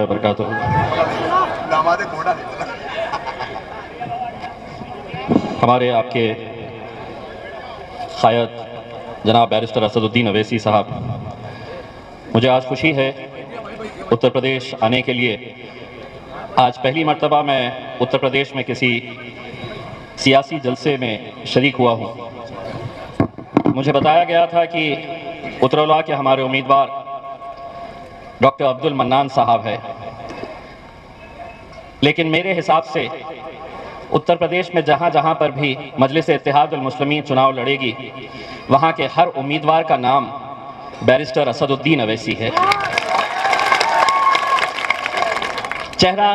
वबरकातुहू। हमारे आपके क़ायद जनाब बैरिस्टर असदुद्दीन अवैसी साहब, मुझे आज खुशी है उत्तर प्रदेश आने के लिए। आज पहली मर्तबा मैं उत्तर प्रदेश में किसी सियासी जलसे में शरीक हुआ हूँ। मुझे बताया गया था कि उत्तरौला के हमारे उम्मीदवार डॉक्टर अब्दुल मन्नान साहब है, लेकिन मेरे हिसाब से उत्तर प्रदेश में जहाँ जहाँ पर भी मजलिस इत्तेहादुल मुस्लिमीन चुनाव लड़ेगी, वहाँ के हर उम्मीदवार का नाम बैरिस्टर असदुद्दीन अवैसी है। चेहरा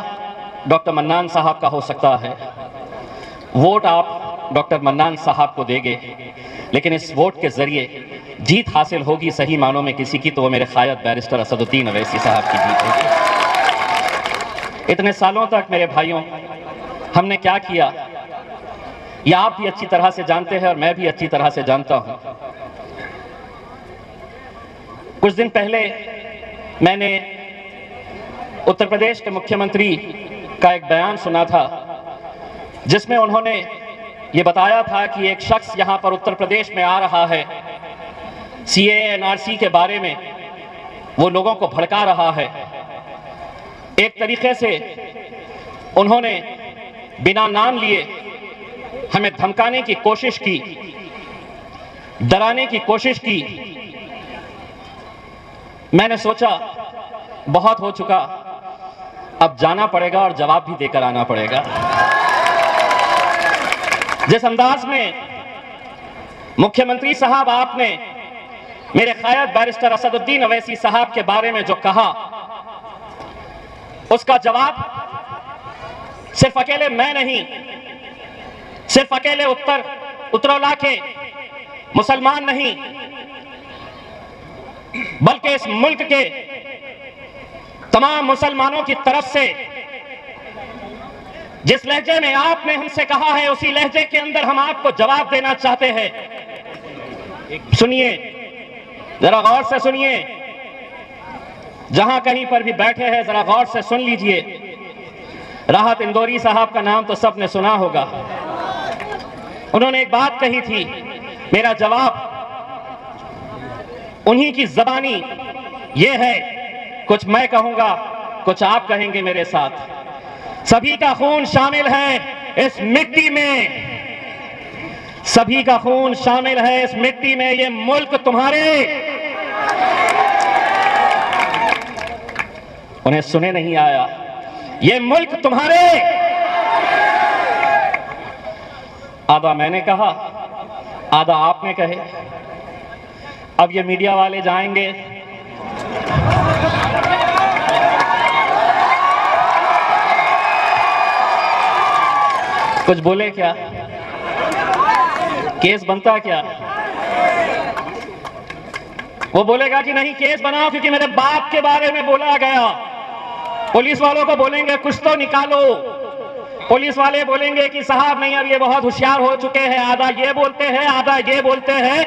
डॉक्टर मन्नान साहब का हो सकता है, वोट आप डॉक्टर मन्नान साहब को देंगे, लेकिन इस वोट के जरिए जीत हासिल होगी सही मानों में किसी की, तो वो मेरे क़ायद बैरिस्टर असदुद्दीन अवैसी साहब की जीत होगी। इतने सालों तक मेरे भाइयों हमने क्या किया, यह आप भी अच्छी तरह से जानते हैं और मैं भी अच्छी तरह से जानता हूं। कुछ दिन पहले मैंने उत्तर प्रदेश के मुख्यमंत्री का एक बयान सुना था, जिसमें उन्होंने ये बताया था कि एक शख्स यहां पर उत्तर प्रदेश में आ रहा है, CAA NRC के बारे में वो लोगों को भड़का रहा है। एक तरीके से उन्होंने बिना नाम लिए हमें धमकाने की कोशिश की, डराने की कोशिश की। मैंने सोचा बहुत हो चुका, अब जाना पड़ेगा और जवाब भी देकर आना पड़ेगा। जिस अंदाज में मुख्यमंत्री साहब आपने मेरे क़ायद बैरिस्टर असदुद्दीन अवैसी साहब के बारे में जो कहा, उसका जवाब सिर्फ अकेले मैं नहीं, सिर्फ अकेले उत्तरौला के मुसलमान नहीं, बल्कि इस मुल्क के तमाम मुसलमानों की तरफ से जिस लहजे में आपने हमसे कहा है, उसी लहजे के अंदर हम आपको जवाब देना चाहते हैं। सुनिए, जरा गौर से सुनिए, जहां कहीं पर भी बैठे हैं जरा गौर से सुन लीजिए। राहत इंदौरी साहब का नाम तो सबने सुना होगा। उन्होंने एक बात कही थी, मेरा जवाब उन्हीं की ज़बानी ये है, कुछ मैं कहूंगा कुछ आप कहेंगे मेरे साथ। सभी का खून शामिल है इस मिट्टी में, सभी का खून शामिल है इस मिट्टी में। ये मुल्क तुम्हारे, उन्हें सुने नहीं आया, ये मुल्क तुम्हारे। आधा मैंने कहा, आधा आपने कहे। अब ये मीडिया वाले जाएंगे, कुछ बोले क्या, केस बनता क्या? वो बोलेगा कि नहीं केस बनाओ क्योंकि मेरे बाप के बारे में बोला गया। पुलिस वालों को बोलेंगे कुछ तो निकालो, पुलिस वाले बोलेंगे कि साहब नहीं अब ये बहुत होशियार हो चुके हैं, आधा ये बोलते हैं आधा ये बोलते हैं।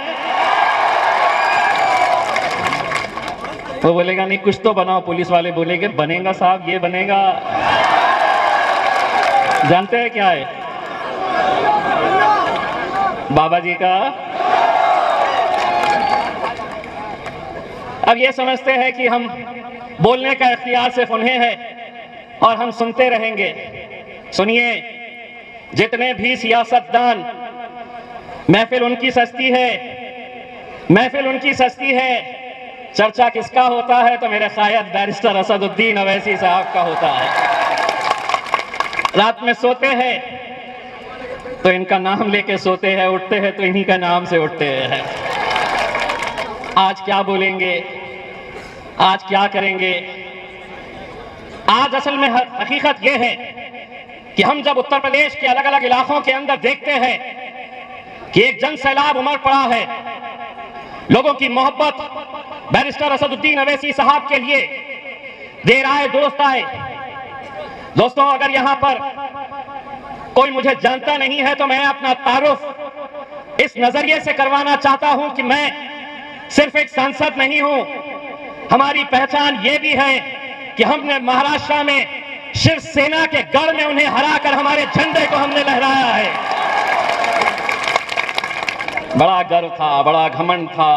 वो बोलेगा नहीं कुछ तो बनाओ, पुलिस वाले बोलेंगे बनेगा साहब, ये बनेगा। जानते हैं क्या है बाबा जी का? अब ये समझते हैं कि हम बोलने का इख्तियार सिर्फ उन्हें है और हम सुनते रहेंगे। सुनिए, जितने भी सियासतदान, महफिल उनकी सस्ती है, महफिल उनकी सस्ती है, चर्चा किसका होता है तो मेरे क़ायद बैरिस्टर असदुद्दीन अवैसी साहब का होता है। रात में सोते हैं तो इनका नाम लेके सोते हैं, उठते हैं तो इन्हीं का नाम से उठते हैं। आज क्या बोलेंगे, आज क्या करेंगे? आज असल में हकीकत यह है कि हम जब उत्तर प्रदेश के अलग अलग इलाकों के अंदर देखते हैं कि एक जन सैलाब उमड़ पड़ा है, लोगों की मोहब्बत बैरिस्टर असदुद्दीन अवैसी साहब के लिए, देर आए दोस्त आए। दोस्तों, अगर यहां पर कोई मुझे जानता नहीं है तो मैं अपना तारुफ इस नजरिए से करवाना चाहता हूं कि मैं सिर्फ एक सांसद नहीं हूं, हमारी पहचान ये भी है कि हमने महाराष्ट्र में शिवसेना के गढ़ में उन्हें हराकर हमारे झंडे को हमने लहराया है। बड़ा गर्व था, बड़ा घमंड था,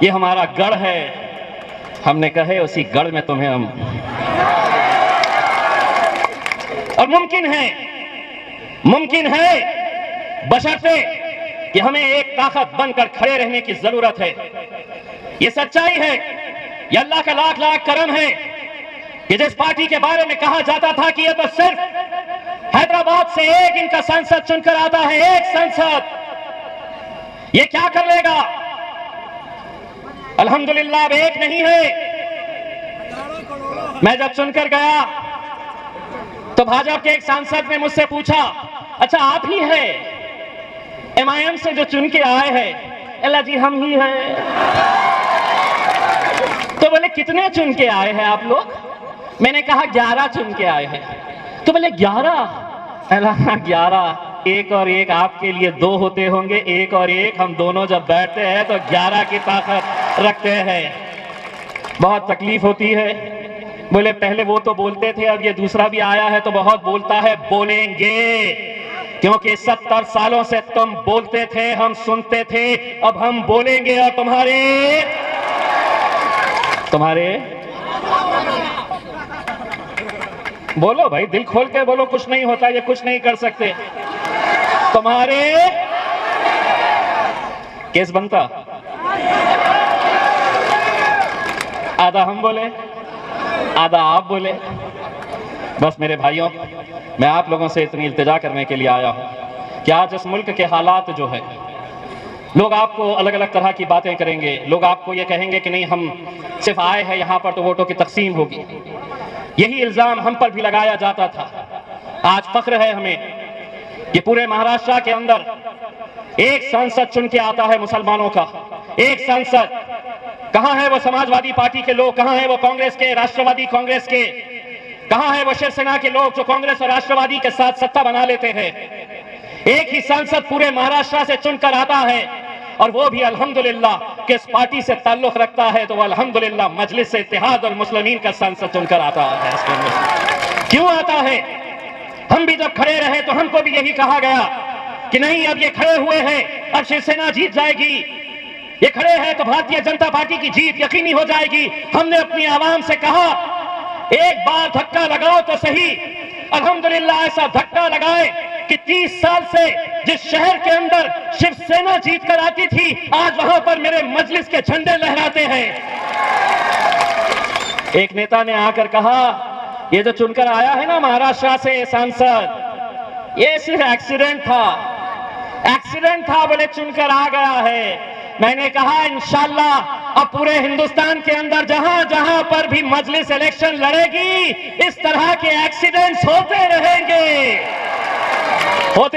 ये हमारा गढ़ है। हमने कहे उसी गढ़ में तुम्हें हम, और मुमकिन है बशर्ते कि हमें एक ताकत बनकर खड़े रहने की जरूरत है। ये सच्चाई है, ये अल्लाह का लाख लाख करम है कि जिस पार्टी के बारे में कहा जाता था कि ये तो सिर्फ हैदराबाद से एक इनका सांसद चुनकर आता है, एक सांसद, ये क्या कर लेगा? अल्हम्दुलिल्लाह अब एक नहीं है। मैं जब चुनकर गया तो भाजपा के एक सांसद ने मुझसे पूछा, अच्छा आप ही है MIM से जो चुन के आए हैं? अल्लाह जी हम ही हैं। तो बोले कितने चुन के आए हैं आप लोग? मैंने कहा 11 चुन के आए हैं। तो बोले 11? अल्लाह 11, एक और एक आपके लिए 2 होते होंगे, एक और एक हम दोनों जब बैठते हैं तो 11 की ताकत रखते हैं। बहुत तकलीफ होती है। बोले पहले वो तो बोलते थे, अब ये दूसरा भी आया है तो बहुत बोलता है। बोलेंगे, क्योंकि 70 सालों से तुम बोलते थे, हम सुनते थे, अब हम बोलेंगे। और तुम्हारे बोलो भाई, दिल खोल के बोलो, कुछ नहीं होता, ये कुछ नहीं कर सकते। तुम्हारे केस बनता, आधा हम बोले आधा आप बोले। बस मेरे भाइयों, मैं आप लोगों से इतनी इल्तिजा करने के लिए आया हूं कि आज इस मुल्क के हालात जो है, लोग आपको अलग अलग तरह की बातें करेंगे। लोग आपको ये कहेंगे कि नहीं हम सिर्फ आए हैं यहां पर तो वोटों की तकसीम होगी। यही इल्जाम हम पर भी लगाया जाता था। आज फख्र है हमें कि पूरे महाराष्ट्र के अंदर एक सांसद चुन के आता है मुसलमानों का, एक सांसद। कहां है वो समाजवादी पार्टी के लोग? कहां है वो कांग्रेस के, राष्ट्रवादी कांग्रेस के? कहां है वो शिवसेना के लोग जो कांग्रेस और राष्ट्रवादी के साथ सत्ता बना लेते हैं? एक ही सांसद पूरे महाराष्ट्र से चुनकर आता है, और वो भी अल्हम्दुलिल्लाह किस पार्टी से ताल्लुक रखता है? तो वो अल्हम्दुलिल्लाह मजलिस इत्तेहाद और मुस्लिमीन का सांसद चुनकर आता है। क्यों आता है? हम भी जब खड़े रहे तो हमको भी यही कहा गया कि नहीं, अब ये खड़े हुए हैं, अब शिवसेना जीत जाएगी। ये खड़े हैं तो भारतीय जनता पार्टी की जीत यकीनी हो जाएगी। हमने अपनी आवाम से कहा, एक बार धक्का लगाओ तो सही। अल्हम्दुलिल्लाह ऐसा धक्का लगाए कि 30 साल से जिस शहर के अंदर शिवसेना जीत कर आती थी, आज वहां पर मेरे मजलिस के झंडे लहराते हैं। एक नेता ने आकर कहा, ये जो चुनकर आया है ना महाराष्ट्र से सांसद, ये सिर्फ एक्सीडेंट था, बोले चुनकर आ गया है। मैंने कहा इंशाल्लाह अब पूरे हिंदुस्तान के अंदर जहां जहां पर भी मजलिस इलेक्शन लड़ेगी, इस तरह के एक्सीडेंट्स होते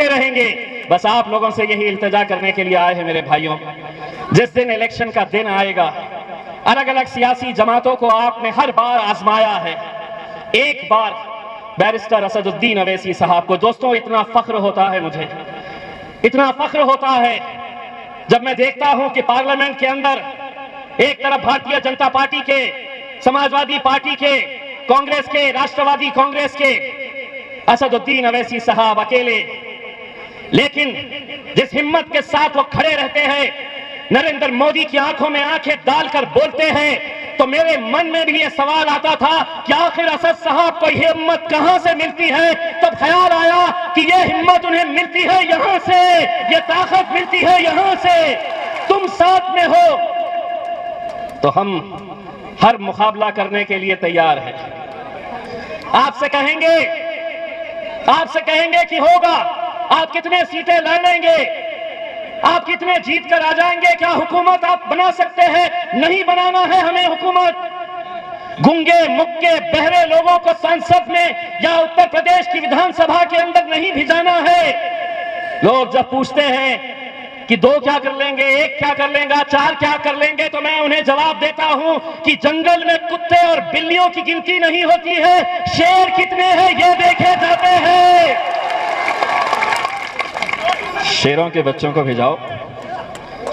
रहेंगे। बस आप लोगों से यही इल्तिजा करने के लिए आए हैं मेरे भाइयों। जिस दिन इलेक्शन का दिन आएगा, अलग अलग सियासी जमातों को आपने हर बार आजमाया है। एक बार बैरिस्टर असदुद्दीन अवैसी साहब को, दोस्तों इतना फख्र होता है मुझे, इतना फख्र होता है जब मैं देखता हूं कि पार्लियामेंट के अंदर एक तरफ भारतीय जनता पार्टी के, समाजवादी पार्टी के, कांग्रेस के, राष्ट्रवादी कांग्रेस के असदुद्दीन अवैसी साहब अकेले, लेकिन जिस हिम्मत के साथ वो खड़े रहते हैं, नरेंद्र मोदी की आंखों में आंखें डालकर बोलते हैं, तो मेरे मन में भी ये सवाल आता था कि आखिर असद साहब को ये हिम्मत कहां से मिलती है? तब ख्याल आया कि ये हिम्मत उन्हें मिलती है यहां से, ये ताकत मिलती है यहां से। तुम साथ में हो तो हम हर मुकाबला करने के लिए तैयार हैं। आपसे कहेंगे कि होगा, आप कितने सीटें लड़ेंगे, आप कितने जीत कर आ जाएंगे, क्या हुकूमत आप बना सकते हैं? नहीं बनाना है हमें हुकूमत। गूंगे मुक्के बहरे लोगों को संसद में या उत्तर प्रदेश की विधानसभा के अंदर नहीं भिजाना है। लोग जब पूछते हैं कि 2 क्या कर लेंगे, 1 क्या कर लेंगे, 4 क्या कर लेंगे, तो मैं उन्हें जवाब देता हूं कि जंगल में कुत्ते और बिल्लियों की गिनती नहीं होती है, शेर कितने हैं ये देखे जाते हैं। शेरों के बच्चों को भिजाओ,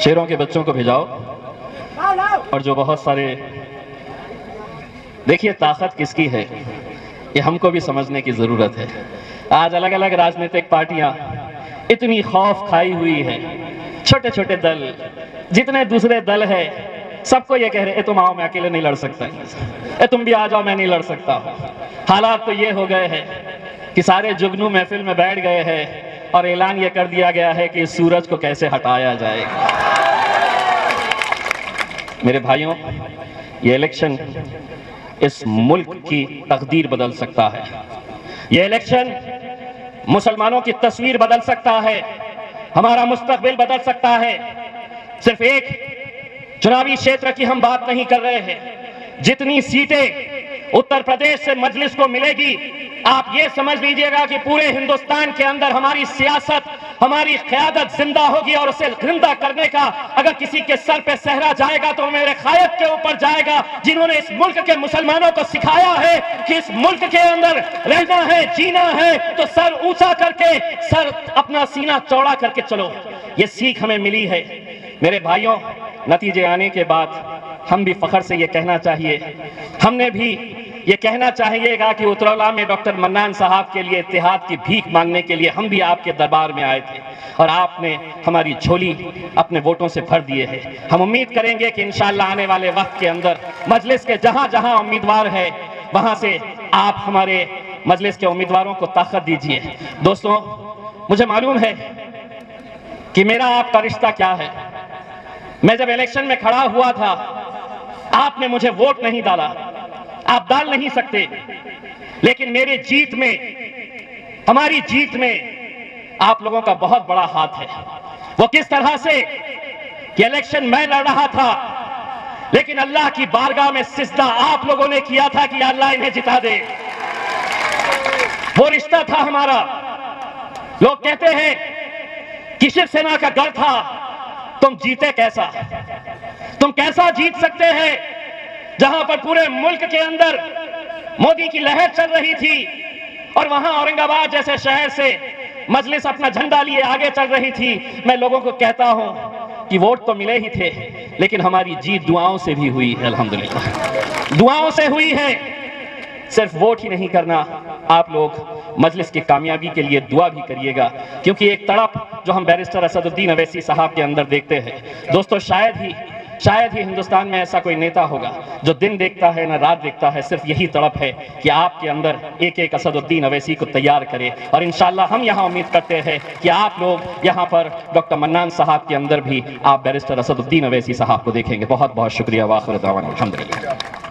शेरों के बच्चों को भिजाओ। और जो बहुत सारे देखिए ताकत किसकी है ये हमको भी समझने की जरूरत है। आज अलग अलग राजनीतिक पार्टियां इतनी खौफ खाई हुई है, छोटे छोटे दल जितने दूसरे दल है सबको ये कह रहे हैं तुम आओ मैं अकेले नहीं लड़ सकता, तुम भी आ जाओ मैं नहीं लड़ सकता। हालात तो ये हो गए हैं कि सारे जुगनू महफिल में बैठ गए हैं और ऐलान ये कर दिया गया है कि सूरज को कैसे हटाया जाएगा। मेरे भाइयों, ये इलेक्शन इस मुल्क की तकदीर बदल सकता है। ये इलेक्शन मुसलमानों की तस्वीर बदल सकता है, हमारा मुस्तकबिल बदल सकता है। सिर्फ एक चुनावी क्षेत्र की हम बात नहीं कर रहे हैं, जितनी सीटें उत्तर प्रदेश से मजलिस को मिलेगी आप ये समझ लीजिएगा कि पूरे हिंदुस्तान के अंदर हमारी सियासत, हमारी क़यादत जिंदा होगी और उसे जिंदा करने का अगर किसी के सर पे सहरा जाएगा तो मेरे कायद के ऊपर जाएगा, जिन्होंने इस मुल्क के मुसलमानों को सिखाया है कि इस मुल्क के अंदर रहना है, जीना है तो सर ऊंचा करके, सर अपना सीना चौड़ा करके चलो। ये सीख हमें मिली है। मेरे भाइयों, नतीजे आने के बाद हम भी फख्र से ये कहना चाहिए, हमने भी ये कहना चाहिएगा कि उतरौला में डॉक्टर मन्नान साहब के लिए इत्तेहाद की भीख मांगने के लिए हम भी आपके दरबार में आए थे और आपने हमारी झोली अपने वोटों से भर दिए हैं। हम उम्मीद करेंगे कि इंशाअल्लाह आने वाले वक्त के अंदर मजलिस के जहां जहां उम्मीदवार है वहां से आप हमारे मजलिस के उम्मीदवारों को ताकत दीजिए। दोस्तों, मुझे मालूम है कि मेरा आपका रिश्ता क्या है। मैं जब इलेक्शन में खड़ा हुआ था आपने मुझे वोट नहीं डाला, आप डाल नहीं सकते, लेकिन मेरी जीत में, हमारी जीत में आप लोगों का बहुत बड़ा हाथ है। वो किस तरह से कि इलेक्शन मैं लड़ रहा था लेकिन अल्लाह की बारगाह में सिजदा आप लोगों ने किया था कि अल्लाह इन्हें जिता दे। वो रिश्ता था हमारा। लोग कहते हैं कि शिवसेना का गढ़ था, तुम जीते कैसा, तुम कैसा जीत सकते हैं जहां पर पूरे मुल्क के अंदर मोदी की लहर चल रही थी और वहां औरंगाबाद जैसे शहर से मजलिस अपना झंडा लिए आगे चल रही थी। मैं लोगों को कहता हूं कि वोट तो मिले ही थे लेकिन हमारी जीत दुआओं से भी हुई है। अल्हम्दुलिल्लाह दुआओं से हुई है। सिर्फ वोट ही नहीं करना, आप लोग मजलिस की कामयाबी के लिए दुआ भी करिएगा, क्योंकि एक तड़प जो हम बैरिस्टर असदुद्दीन अवैसी साहब के अंदर देखते हैं दोस्तों, शायद ही हिंदुस्तान में ऐसा कोई नेता होगा जो दिन देखता है ना रात देखता है। सिर्फ यही तड़प है कि आपके अंदर एक एक असदुद्दीन अवैसी को तैयार करे और इंशाअल्लाह हम यहाँ उम्मीद करते हैं कि आप लोग यहाँ पर डॉक्टर मन्नान साहब के अंदर भी आप बैरिस्टर असदुद्दीन अवैसी साहब को देखेंगे। बहुत बहुत शुक्रिया। वाखिर दावाना अल्हम्दुलिल्लाह।